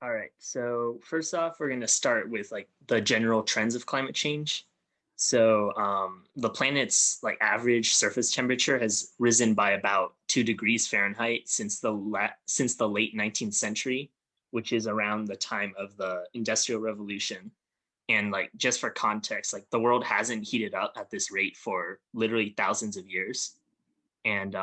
All right, so first off, we're going to start with like the general trends of climate change. So the planet's like average surface temperature has risen by about 2 degrees Fahrenheit since the late 19th century, which is around the time of the Industrial Revolution. And like just for context, like the world hasn't heated up at this rate for literally thousands of years. And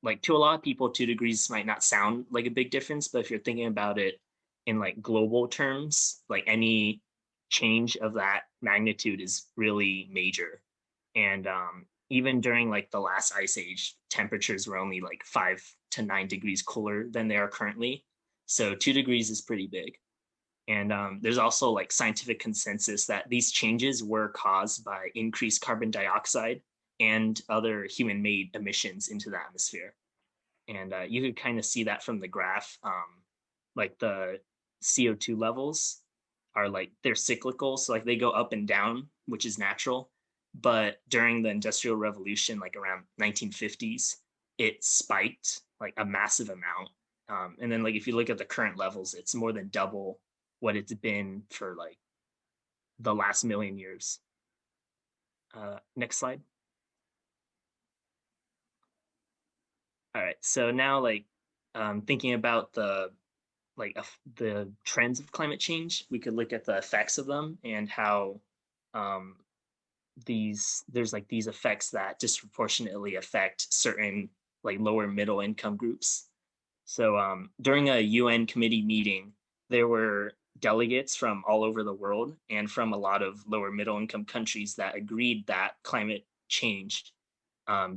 like to a lot of people, 2 degrees might not sound like a big difference, but if you're thinking about it in like global terms, like any change of that magnitude is really major. And even during like the last ice age, temperatures were only like 5 to 9 degrees cooler than they are currently. So 2 degrees is pretty big. And there's also like scientific consensus that these changes were caused by increased carbon dioxide and other human-made emissions into the atmosphere. And you could kind of see that from the graph. Like the CO2 levels are like they're cyclical, so like they go up and down, which is natural. But during the Industrial Revolution, like around 1950s, it spiked like a massive amount. And then like if you look at the current levels, it's more than double what it's been for like the last million years. Next slide. All right, so now like thinking about the trends of climate change, we could look at the effects of them and how um, there's like these effects that disproportionately affect certain like lower middle income groups. So during a UN committee meeting, there were delegates from all over the world and from a lot of lower middle income countries that agreed that climate change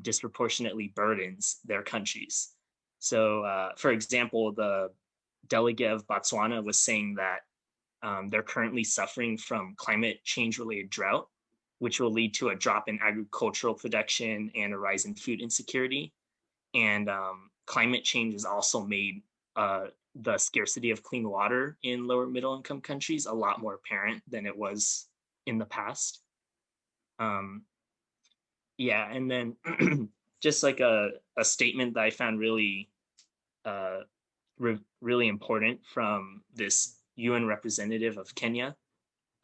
disproportionately burdens their countries. So, for example, the delegate of Botswana was saying that they're currently suffering from climate change related drought, which will lead to a drop in agricultural production and a rise in food insecurity. And climate change has also made the scarcity of clean water in lower middle income countries a lot more apparent than it was in the past. Um, yeah, and then just like a statement that I found uh, really important from this UN representative of Kenya,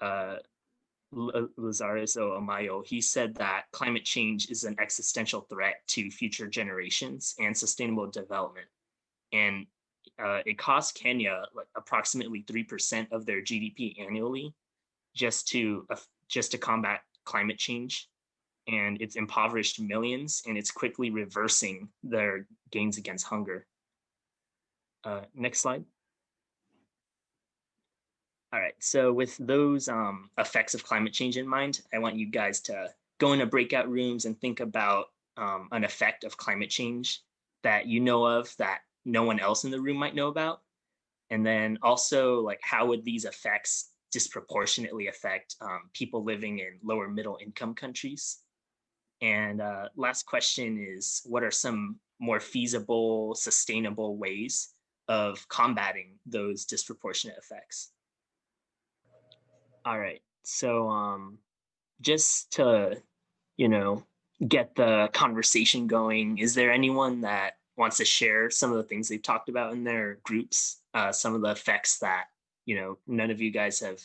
uh, Lazarus Amayo. He said that climate change is an existential threat to future generations and sustainable development, and it costs Kenya like approximately 3% of their GDP annually just to just to combat climate change, and it's impoverished millions, and it's quickly reversing their gains against hunger. Next slide. All right, so with those effects of climate change in mind, I want you guys to go into breakout rooms and think about an effect of climate change that you know of that no one else in the room might know about. And then also, like, how would these effects disproportionately affect people living in lower middle income countries? And last question is, what are some more feasible, sustainable ways of combating those disproportionate effects? All right. So just to, you know, get the conversation going, is there anyone that wants to share some of the things they've talked about in their groups, some of the effects that, none of you guys have,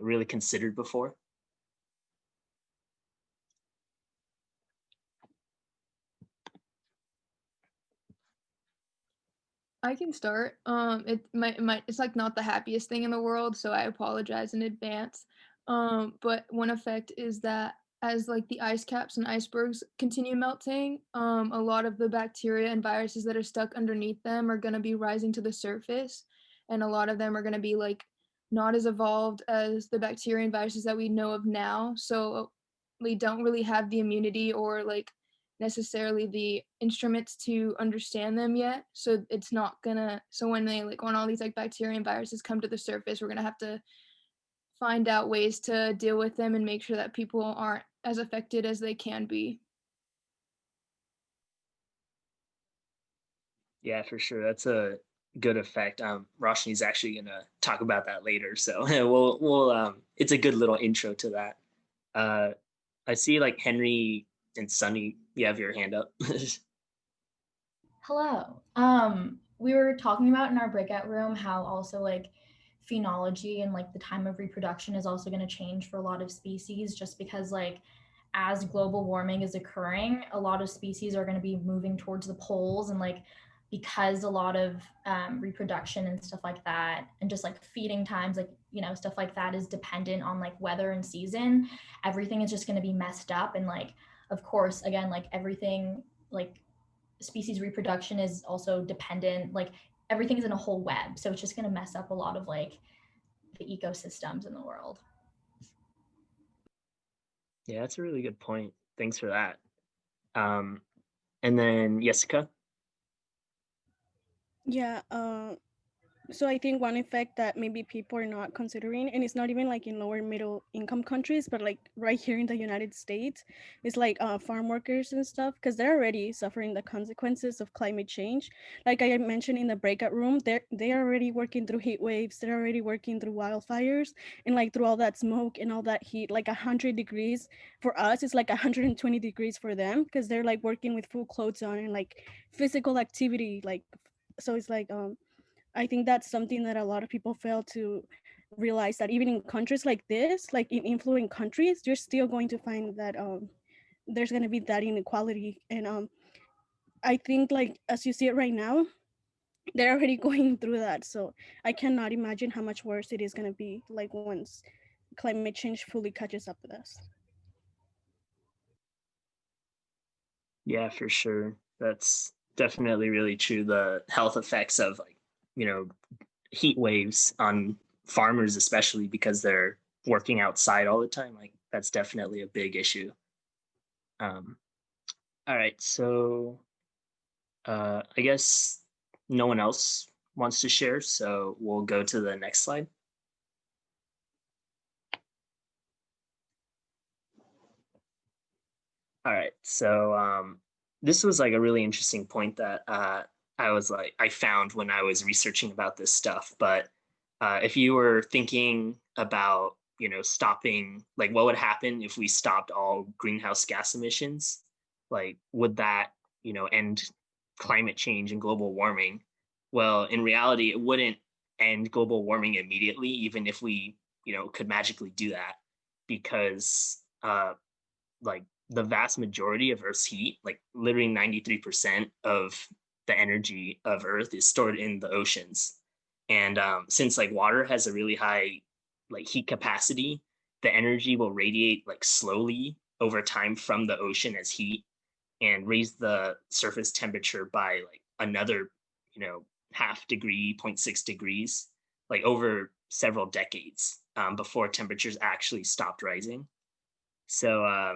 really considered before? I can start. It's like not the happiest thing in the world, so I apologize in advance. But one effect is that as like the ice caps and icebergs continue melting, a lot of the bacteria and viruses that are stuck underneath them are gonna be rising to the surface, and a lot of them are gonna be like not as evolved as the bacteria and viruses that we know of now. So we don't really have the immunity or like necessarily the instruments to understand them yet. So it's not gonna so when all these like bacteria and viruses come to the surface, we're gonna have to find out ways to deal with them and make sure that people aren't as affected as they can be. Yeah, for sure. That's a good effect. Roshni's actually gonna talk about that later, so we'll it's a good little intro to that. Uh, I see like Henry and Sunny, you have your hand up. Hello. we were talking about in our breakout room how also like phenology and like the time of reproduction is also going to change for a lot of species, just because like as global warming is occurring, a lot of species are going to be moving towards the poles, and like because a lot of reproduction and stuff like that, and just like feeding times, like stuff like that is dependent on like weather and season, everything is just going to be messed up. And like of course again, like everything, like species reproduction is also dependent, like everything's in a whole web, so it's just going to mess up a lot of like the ecosystems in the world. Yeah, that's a really good point. Thanks for that. And then Jessica. Yeah, so I think one effect that maybe people are not considering, and it's not even like in lower middle income countries, but like right here in the United States, is like farm workers and stuff, because they're already suffering the consequences of climate change. Like I mentioned in the breakout room, they're already working through heat waves, they're already working through wildfires, and like through all that smoke and all that heat. Like 100 degrees for us, it's like 120 degrees for them, because they're like working with full clothes on and like physical activity, like so it's like I think that's something that a lot of people fail to realize, that even in countries like this, like in influent countries, you're still going to find that there's going to be that inequality. And I think like as you see it right now, they're already going through that. So I cannot imagine how much worse it is going to be like once climate change fully catches up with us. Yeah, for sure. That's definitely really true. The health effects of like, heat waves on farmers, especially because they're working outside all the time, like that's definitely a big issue. Um, all right, so I guess no one else wants to share, so we'll go to the next slide. All right, so this was like a really interesting point that I found when I was researching about this stuff. But if you were thinking about stopping, like what would happen if we stopped all greenhouse gas emissions, like would that end climate change and global warming? Well, in reality, it wouldn't end global warming immediately, even if we could magically do that, because like the vast majority of Earth's heat, like literally 93% of the energy of Earth is stored in the oceans. And since like water has a really high like heat capacity, the energy will radiate like slowly over time from the ocean as heat and raise the surface temperature by like another, half degree, 0.6 degrees, like over several decades before temperatures actually stopped rising. So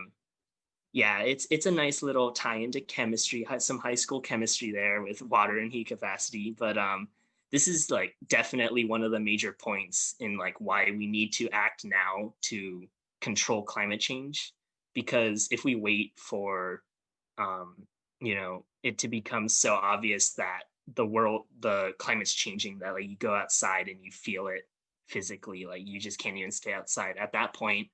yeah, it's a nice little tie into chemistry, some high school chemistry there with water and heat capacity. But this is like definitely one of the major points in like why we need to act now to control climate change. Because if we wait for it to become so obvious that the climate's changing, that like you go outside and you feel it physically, like you just can't even stay outside. At that point,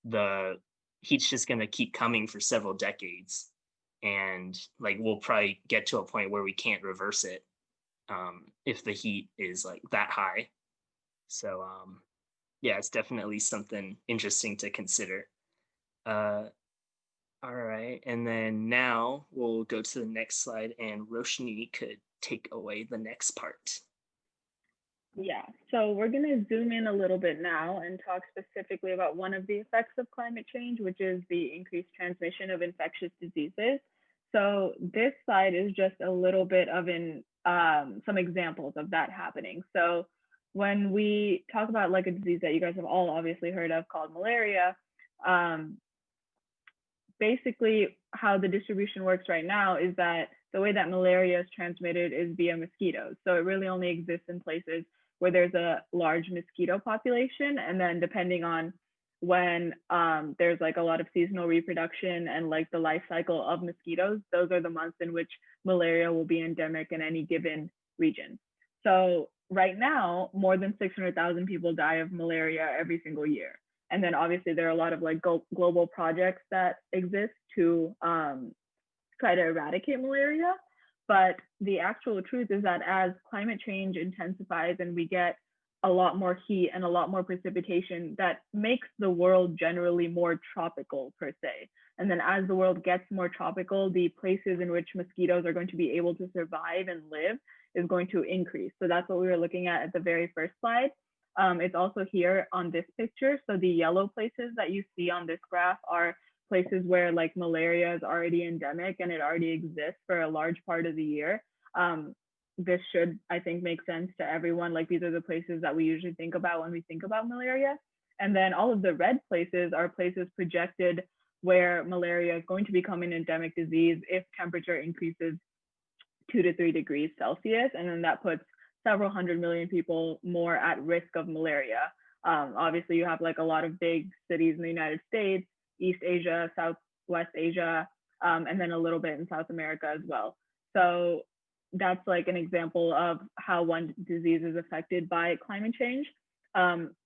the heat's just going to keep coming for several decades, and like we'll probably get to a point where we can't reverse it if the heat is like that high. So yeah, it's definitely something interesting to consider. uh all right, and then now we'll go to the next slide, and Roshni could take away the next part. Yeah, so we're going to zoom in a little bit now and talk specifically about one of the effects of climate change, which is the increased transmission of infectious diseases. So this slide is just a little bit of some examples of that happening. So when we talk about like a disease that you guys have all obviously heard of called malaria, basically how the distribution works right now is that the way that malaria is transmitted is via mosquitoes. So it really only exists in places where there's a large mosquito population. And then depending on when there's like a lot of seasonal reproduction and like the life cycle of mosquitoes, those are the months in which malaria will be endemic in any given region. So right now, more than 600,000 people die of malaria every single year. And then obviously there are a lot of like global projects that exist to try to eradicate malaria. But the actual truth is that as climate change intensifies and we get a lot more heat and a lot more precipitation, that makes the world generally more tropical per se. And then as the world gets more tropical, the places in which mosquitoes are going to be able to survive and live is going to increase. So that's what we were looking at the very first slide. It's also here on this picture. So the yellow places that you see on this graph are places where like malaria is already endemic and it already exists for a large part of the year. This should, I think, make sense to everyone. Like these are the places that we usually think about when we think about malaria. And then all of the red places are places projected where malaria is going to become an endemic disease if temperature increases 2 to 3 degrees Celsius. And then that puts several hundred million people more at risk of malaria. Obviously, you have like a lot of big cities in the United States, East Asia, Southwest Asia, and then a little bit in South America as well. So that's like an example of how one disease is affected by climate change.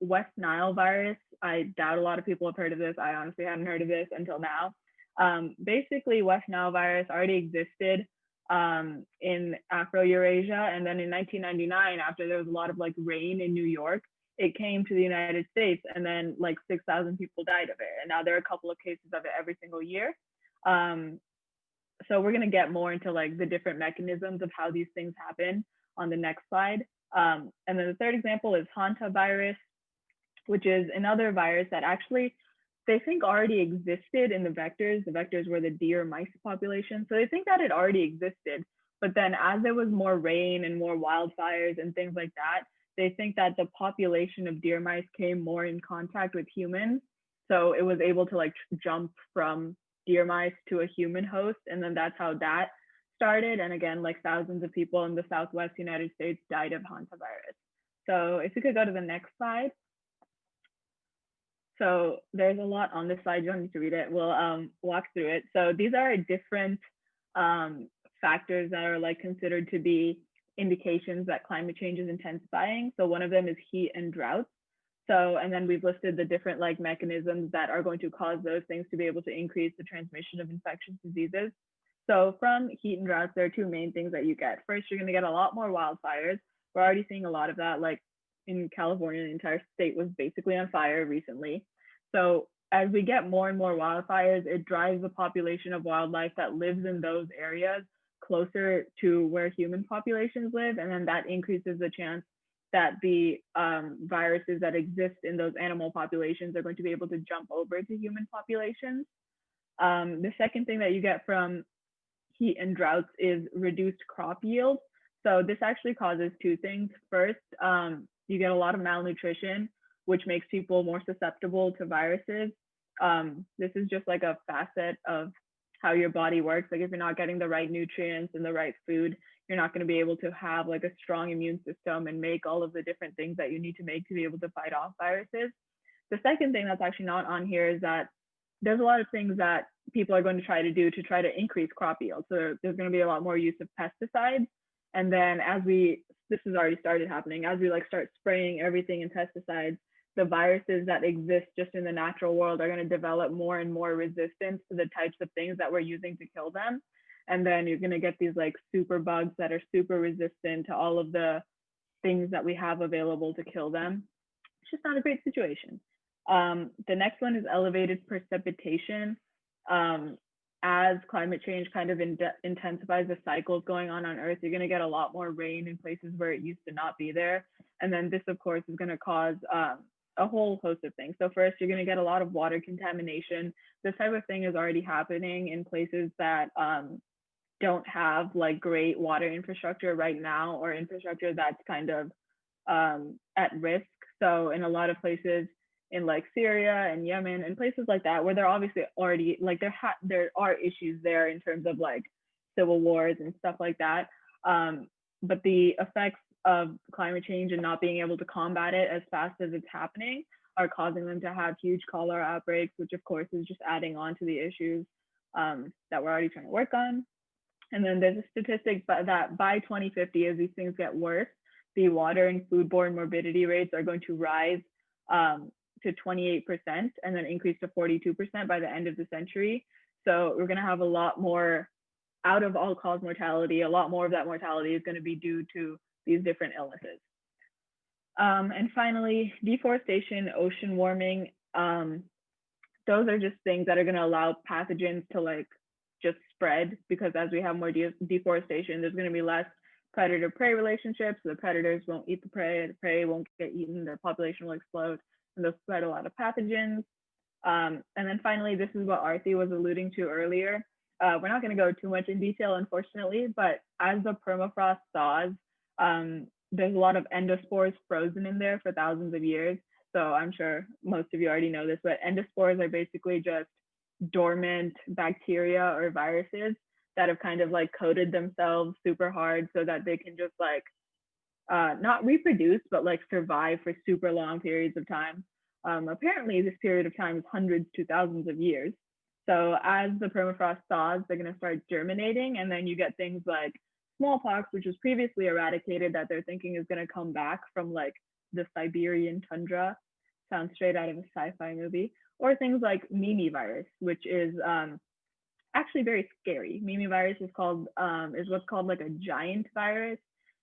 West Nile virus, I doubt a lot of people have heard of this. I honestly hadn't heard of this until now. Basically, West Nile virus already existed in Afro-Eurasia. And then in 1999, after there was a lot of like rain in New York, it came to the United States and then like 6,000 people died of it. And now there are a couple of cases of it every single year. So we're going to get more into like the different mechanisms of how these things happen on the next slide. And then the third example is hantavirus, which is another virus that actually they think already existed in the vectors. The vectors were the deer mice population. So they think that it already existed. But then as there was more rain and more wildfires and things like that, they think that the population of deer mice came more in contact with humans. So it was able to like jump from deer mice to a human host. And then that's how that started. And again, like thousands of people in the Southwest United States died of hantavirus. So if you could go to the next slide. So there's a lot on this slide, you don't need to read it. We'll walk through it. So these are different factors that are like considered to be indications that climate change is intensifying. So one of them is heat and drought. So, and then we've listed the different like mechanisms that are going to cause those things to be able to increase the transmission of infectious diseases. So from heat and droughts, there are two main things that you get. First, you're going to get a lot more wildfires. We're already seeing a lot of that, like in California, the entire state was basically on fire recently. So as we get more and more wildfires, it drives the population of wildlife that lives in those areas closer to where human populations live. And then that increases the chance that the viruses that exist in those animal populations are going to be able to jump over to human populations. The second thing that you get from heat and droughts is reduced crop yield. So this actually causes two things. First, you get a lot of malnutrition, which makes people more susceptible to viruses. This is just like a facet of how your body works. Like if you're not getting the right nutrients and the right food, you're not going to be able to have like a strong immune system and make all of the different things that you need to make to be able to fight off viruses. The second thing that's actually not on here is that there's a lot of things that people are going to try to do to try to increase crop yield. So there's going to be a lot more use of pesticides. And then this has already started happening, as we like start spraying everything in pesticides, the viruses that exist just in the natural world are going to develop more and more resistance to the types of things that we're using to kill them. And then you're going to get these like super bugs that are super resistant to all of the things that we have available to kill them. It's just not a great situation. The next one is elevated precipitation. As climate change kind of intensifies the cycles going on Earth, you're going to get a lot more rain in places where it used to not be there. And then this, of course, is going to cause a whole host of things. So first, you're going to get a lot of water contamination. This type of thing is already happening in places that don't have like great water infrastructure right now, or infrastructure that's kind of at risk. So in a lot of places in like Syria and Yemen and places like that, where they're obviously already like there are issues there in terms of like civil wars and stuff like that. But the effects of climate change and not being able to combat it as fast as it's happening are causing them to have huge cholera outbreaks, which of course is just adding on to the issues that we're already trying to work on. And then there's a statistic that by 2050, as these things get worse, the water and foodborne morbidity rates are going to rise to 28% and then increase to 42% by the end of the century. So we're going to have a lot more out of all-cause mortality, a lot more of that mortality is going to be due to these different illnesses. And finally, deforestation, ocean warming, those are just things that are going to allow pathogens to like just spread, because as we have more deforestation, there's going to be less predator-prey relationships. The predators won't eat the prey won't get eaten, their population will explode, and they'll spread a lot of pathogens. And then finally, this is what Arthi was alluding to earlier. We're not going to go too much in detail, unfortunately, but as the permafrost thaws, there's a lot of endospores frozen in there for thousands of years. So I'm sure most of you already know this, but endospores are basically just dormant bacteria or viruses that have kind of like coated themselves super hard so that they can just like not reproduce, but like survive for super long periods of time. Apparently this period of time is hundreds to thousands of years. So as the permafrost thaws, they're going to start germinating, and then you get things like smallpox, which was previously eradicated, that they're thinking is going to come back from like the Siberian tundra. Sounds straight out of a sci-fi movie. Or things like Mimi virus, which is actually very scary. Mimi virus is what's called like a giant virus,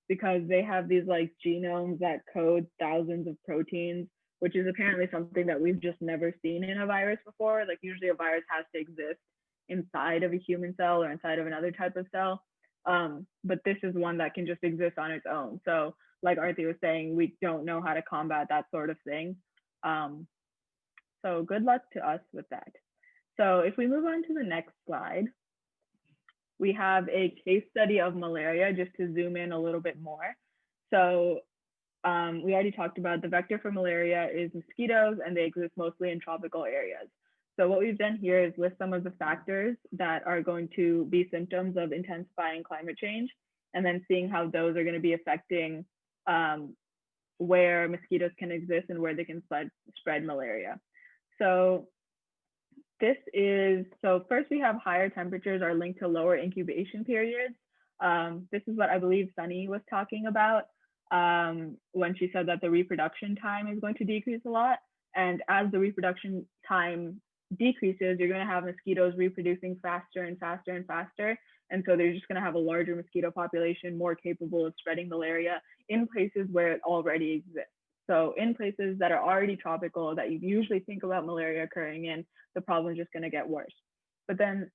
because they have these like genomes that code thousands of proteins, which is apparently something that we've just never seen in a virus before. Like usually a virus has to exist inside of a human cell or inside of another type of cell. But this is one that can just exist on its own. So like Arthi was saying, we don't know how to combat that sort of thing. So good luck to us with that. So if we move on to the next slide, we have a case study of malaria, just to zoom in a little bit more. So we already talked about the vector for malaria is mosquitoes, and they exist mostly in tropical areas. So what we've done here is list some of the factors that are going to be symptoms of intensifying climate change, and then seeing how those are going to be affecting where mosquitoes can exist and where they can spread malaria. So first we have higher temperatures are linked to lower incubation periods. This is what I believe Sunny was talking about when she said that the reproduction time is going to decrease a lot. And as the reproduction time decreases, you're going to have mosquitoes reproducing faster and faster and faster. And so they're just going to have a larger mosquito population, more capable of spreading malaria in places where it already exists. So in places that are already tropical, that you usually think about malaria occurring in, the problem is just going to get worse. But then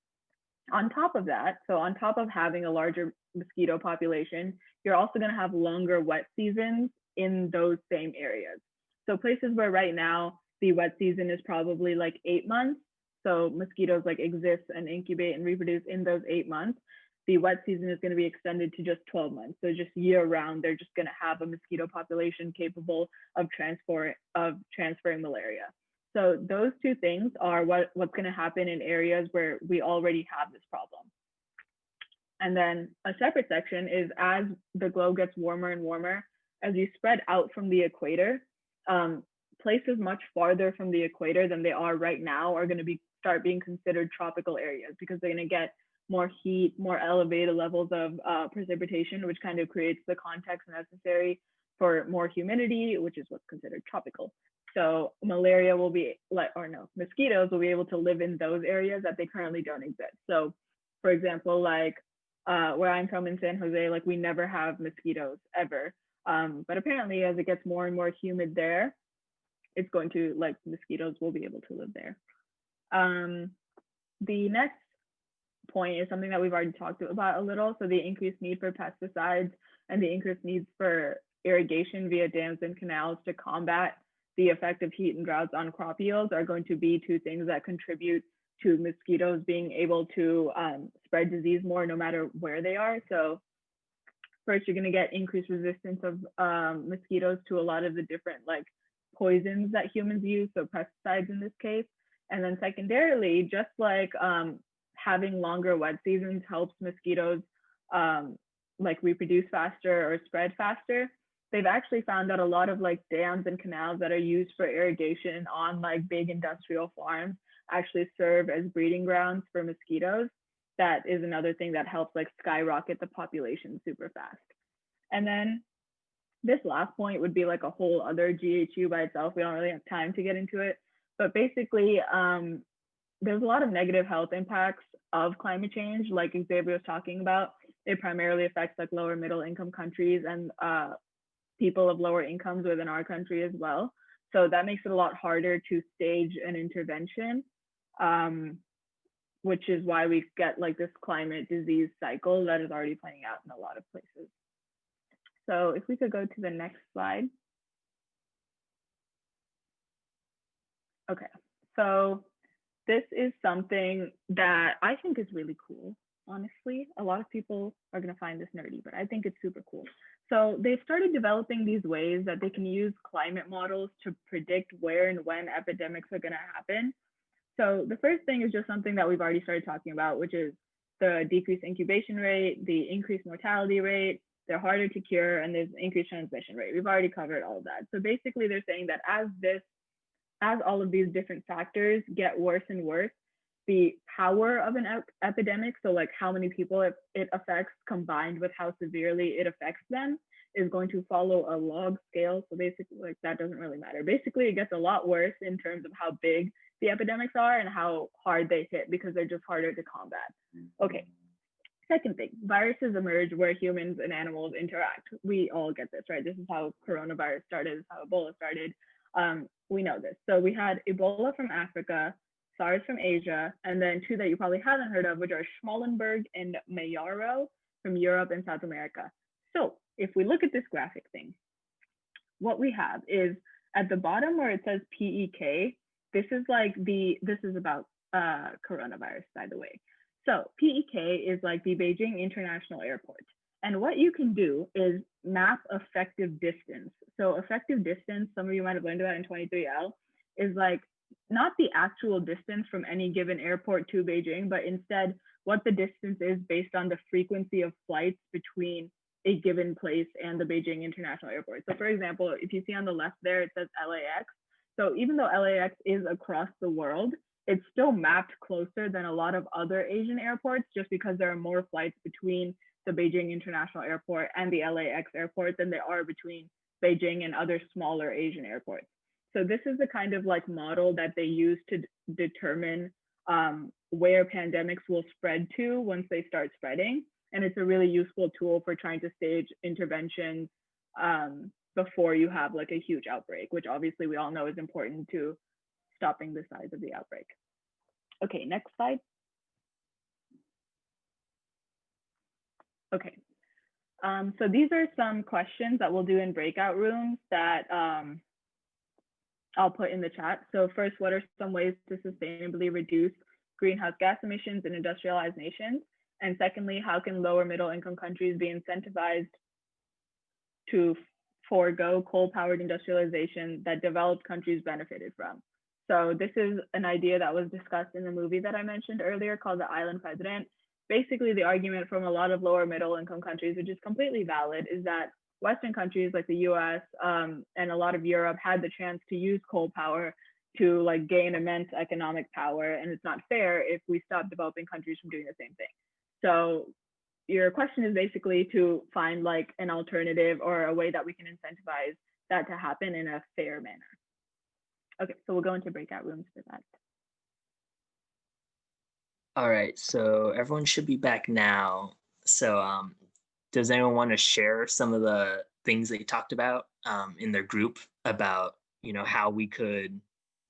on top of that, so on top of having a larger mosquito population, you're also going to have longer wet seasons in those same areas. So places where right now the wet season is probably like 8 months, so mosquitoes like exist and incubate and reproduce in those 8 months, the wet season is going to be extended to just 12 months. So just year round, they're just going to have a mosquito population capable of transferring malaria. So those two things are what's going to happen in areas where we already have this problem. And then a separate section is as the globe gets warmer and warmer, as you spread out from the equator, places much farther from the equator than they are right now are going to start being considered tropical areas, because they're going to get more heat, more elevated levels of precipitation, which kind of creates the context necessary for more humidity, which is what's considered tropical. So malaria will be mosquitoes will be able to live in those areas that they currently don't exist. So for example, like where I'm from in San Jose, like we never have mosquitoes ever. But apparently as it gets more and more humid there, it's going to, like, mosquitoes will be able to live there. The next point is something that we've already talked about a little. So the increased need for pesticides and the increased needs for irrigation via dams and canals to combat the effect of heat and droughts on crop yields are going to be two things that contribute to mosquitoes being able to spread disease more no matter where they are. So first, you're going to get increased resistance of mosquitoes to a lot of the different like poisons that humans use, so pesticides in this case. And then secondarily, just like having longer wet seasons helps mosquitoes like reproduce faster or spread faster, they've actually found that a lot of like dams and canals that are used for irrigation on like big industrial farms actually serve as breeding grounds for mosquitoes. That is another thing that helps like skyrocket the population super fast. And then this last point would be like a whole other ghU by itself. We don't really have time to get into it, but basically there's a lot of negative health impacts of climate change, like Xavier was talking about. It primarily affects like lower middle income countries and people of lower incomes within our country as well. So that makes it a lot harder to stage an intervention, which is why we get like this climate disease cycle that is already playing out in a lot of places. So if we could go to the next slide. Okay, so this is something that I think is really cool, honestly. A lot of people are gonna find this nerdy, but I think it's super cool. So they've started developing these ways that they can use climate models to predict where and when epidemics are gonna happen. So the first thing is just something that we've already started talking about, which is the decreased incubation rate, the increased mortality rate, they're harder to cure, and there's increased transmission rate. We've already covered all of that. So basically they're saying that as all of these different factors get worse and worse, the power of an epidemic, so like how many people it affects combined with how severely it affects them, is going to follow a log scale. So basically, like that doesn't really matter. Basically, it gets a lot worse in terms of how big the epidemics are and how hard they hit because they're just harder to combat. Okay. Second thing, viruses emerge where humans and animals interact. We all get this, right? This is how coronavirus started, this is how Ebola started. We know this. So we had Ebola from Africa, SARS from Asia, and then two that you probably haven't heard of, which are Schmallenberg and Mayaro from Europe and South America. So if we look at this graphic thing, what we have is at the bottom where it says PEK, this is about coronavirus, by the way. So PEK is like the Beijing International Airport. And what you can do is map effective distance. So effective distance, some of you might have learned about in 23L, is like not the actual distance from any given airport to Beijing, but instead what the distance is based on the frequency of flights between a given place and the Beijing International Airport. So for example, if you see on the left there, it says LAX. So even though LAX is across the world, it's still mapped closer than a lot of other Asian airports just because there are more flights between the Beijing International Airport and the LAX airport than there are between Beijing and other smaller Asian airports. So this is the kind of like model that they use to determine where pandemics will spread to once they start spreading. And it's a really useful tool for trying to stage interventions before you have like a huge outbreak, which obviously we all know is important to stopping the size of the outbreak. Okay, next slide. Okay, so these are some questions that we'll do in breakout rooms that I'll put in the chat. So first, what are some ways to sustainably reduce greenhouse gas emissions in industrialized nations? And secondly, how can lower middle income countries be incentivized to forego coal-powered industrialization that developed countries benefited from? So this is an idea that was discussed in the movie that I mentioned earlier called The Island President. Basically, the argument from a lot of lower middle income countries, which is completely valid, is that Western countries like the US and a lot of Europe had the chance to use coal power to like gain immense economic power. And it's not fair if we stop developing countries from doing the same thing. So your question is basically to find like an alternative or a way that we can incentivize that to happen in a fair manner. Okay, so we'll go into breakout rooms for that. All right, so everyone should be back now. So does anyone want to share some of the things they talked about in their group about, you know, how we could,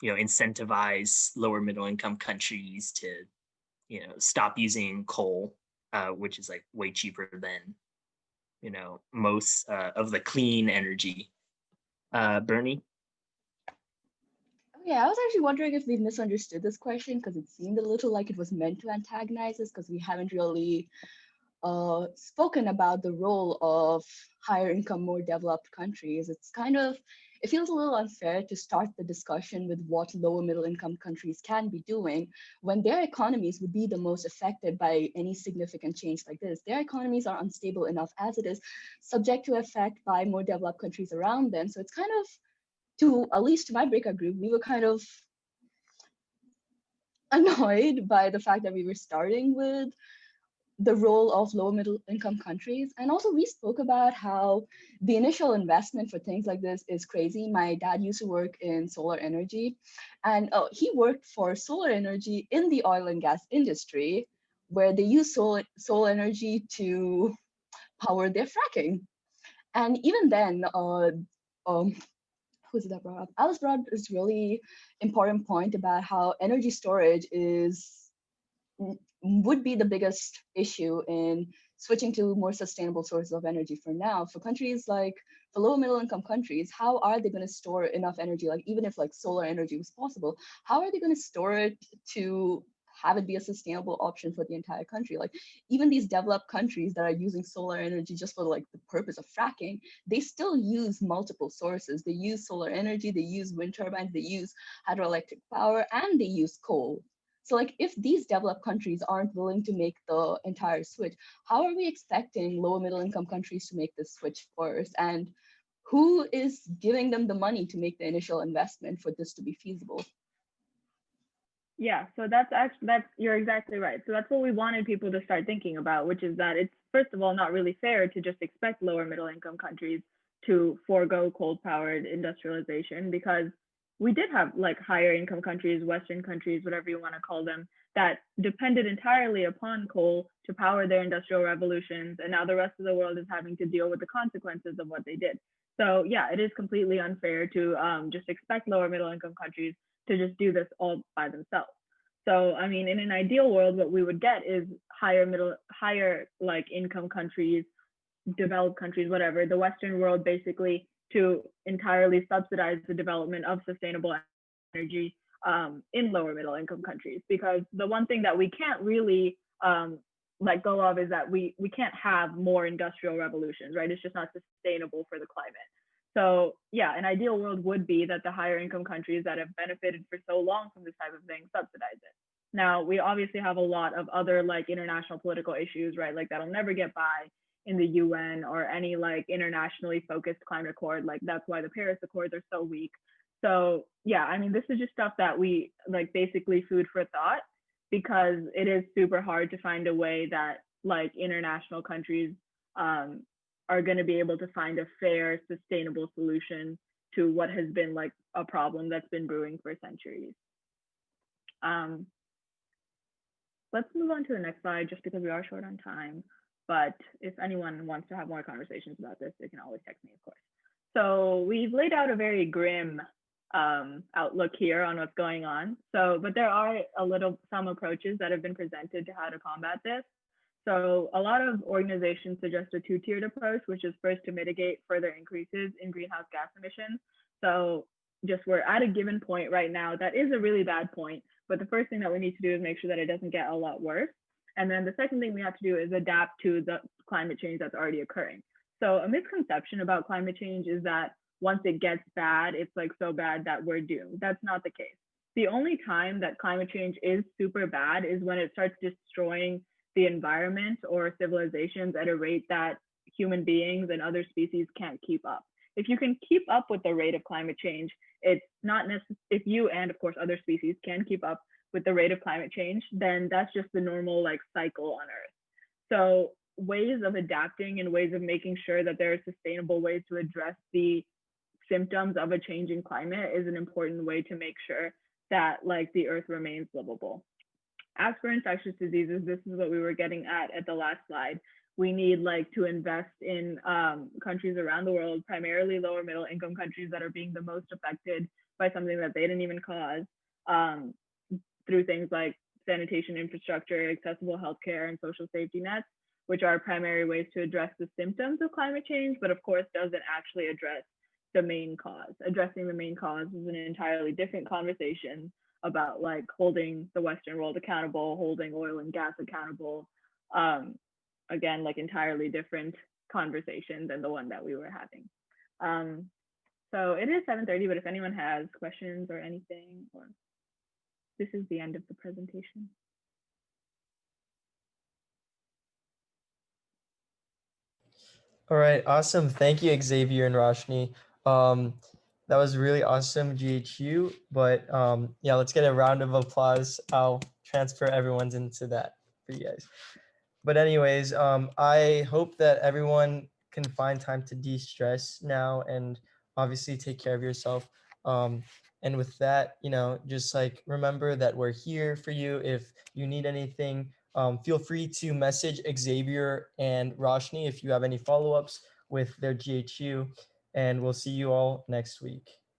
you know, incentivize lower middle income countries to, you know, stop using coal, which is like way cheaper than, you know, most of the clean energy. Bernie? Yeah, I was actually wondering if we misunderstood this question because it seemed a little like it was meant to antagonize us because we haven't really spoken about the role of higher income, more developed countries. It's kind of, it feels a little unfair to start the discussion with what lower middle income countries can be doing when their economies would be the most affected by any significant change like this. Their economies are unstable enough as it is, subject to effect by more developed countries around them. So it's kind of, at least to my breakout group, we were kind of annoyed by the fact that we were starting with the role of low middle income countries. And also we spoke about how the initial investment for things like this is crazy. My dad used to work in solar energy, and he worked for solar energy in the oil and gas industry, where they use solar energy to power their fracking. And even then, who's that brought up? Alice brought up this really important point about how energy storage would be the biggest issue in switching to more sustainable sources of energy for now. For countries like, for low middle income countries, how are they going to store enough energy? Like even if like solar energy was possible, how are they going to store it to have it be a sustainable option for the entire country? Like even these developed countries that are using solar energy just for like the purpose of fracking, they still use multiple sources. They use solar energy, they use wind turbines, they use hydroelectric power, and they use coal. So like if these developed countries aren't willing to make the entire switch, how are we expecting low middle income countries to make this switch first? And who is giving them the money to make the initial investment for this to be feasible? Yeah, so you're exactly right. So that's what we wanted people to start thinking about, which is that it's, first of all, not really fair to just expect lower middle income countries to forego coal powered industrialization, because we did have like higher income countries, Western countries, whatever you want to call them, that depended entirely upon coal to power their industrial revolutions. And now the rest of the world is having to deal with the consequences of what they did. So yeah, it is completely unfair to just expect lower middle income countries to just do this all by themselves. So, I mean, in an ideal world, what we would get is higher like income countries, developed countries, whatever, the Western world basically to entirely subsidize the development of sustainable energy in lower middle income countries. Because the one thing that we can't really let go of is that we can't have more industrial revolutions, right? It's just not sustainable for the climate. So yeah, an ideal world would be that the higher income countries that have benefited for so long from this type of thing subsidize it. Now, we obviously have a lot of other like international political issues, right? Like that'll never get by in the UN or any like internationally focused climate accord. Like that's why the Paris Accords are so weak. So yeah, I mean, this is just stuff that we like basically food for thought, because it is super hard to find a way that like international countries are going to be able to find a fair, sustainable solution to what has been like a problem that's been brewing for centuries. Let's move on to the next slide, just because we are short on time. But if anyone wants to have more conversations about this, they can always text me, of course. So we've laid out a very grim outlook here on what's going on. So, but there are some approaches that have been presented to how to combat this. So a lot of organizations suggest a two-tiered approach, which is first to mitigate further increases in greenhouse gas emissions. So just we're at a given point right now that is a really bad point, but the first thing that we need to do is make sure that it doesn't get a lot worse. And then the second thing we have to do is adapt to the climate change that's already occurring. So a misconception about climate change is that once it gets bad, it's like so bad that we're doomed. That's not the case. The only time that climate change is super bad is when it starts destroying the environment or civilizations at a rate that human beings and other species can't keep up. If you can keep up with the rate of climate change, it's not necessary. If you and of course other species can keep up with the rate of climate change, then that's just the normal like cycle on Earth. So ways of adapting and ways of making sure that there are sustainable ways to address the symptoms of a changing climate is an important way to make sure that like the Earth remains livable. As for infectious diseases, this is what we were getting at the last slide. We need like to invest in countries around the world, primarily lower middle income countries that are being the most affected by something that they didn't even cause, through things like sanitation infrastructure, accessible healthcare, and social safety nets, which are primary ways to address the symptoms of climate change, but of course doesn't actually address the main cause. Addressing the main cause is an entirely different conversation about like holding the Western world accountable, holding oil and gas accountable. Again, like entirely different conversation than the one that we were having. So it is 7:30, but if anyone has questions or anything, or this is the end of the presentation. All right, awesome. Thank you, Xavier and Roshni. That was really awesome, ghU. But yeah, let's get a round of applause. I'll transfer everyone's into that for you guys. But anyways, I hope that everyone can find time to de-stress now and obviously take care of yourself. And with that, just like remember that we're here for you. If you need anything, feel free to message Xavier and Roshni if you have any follow-ups with their ghU, and we'll see you all next week.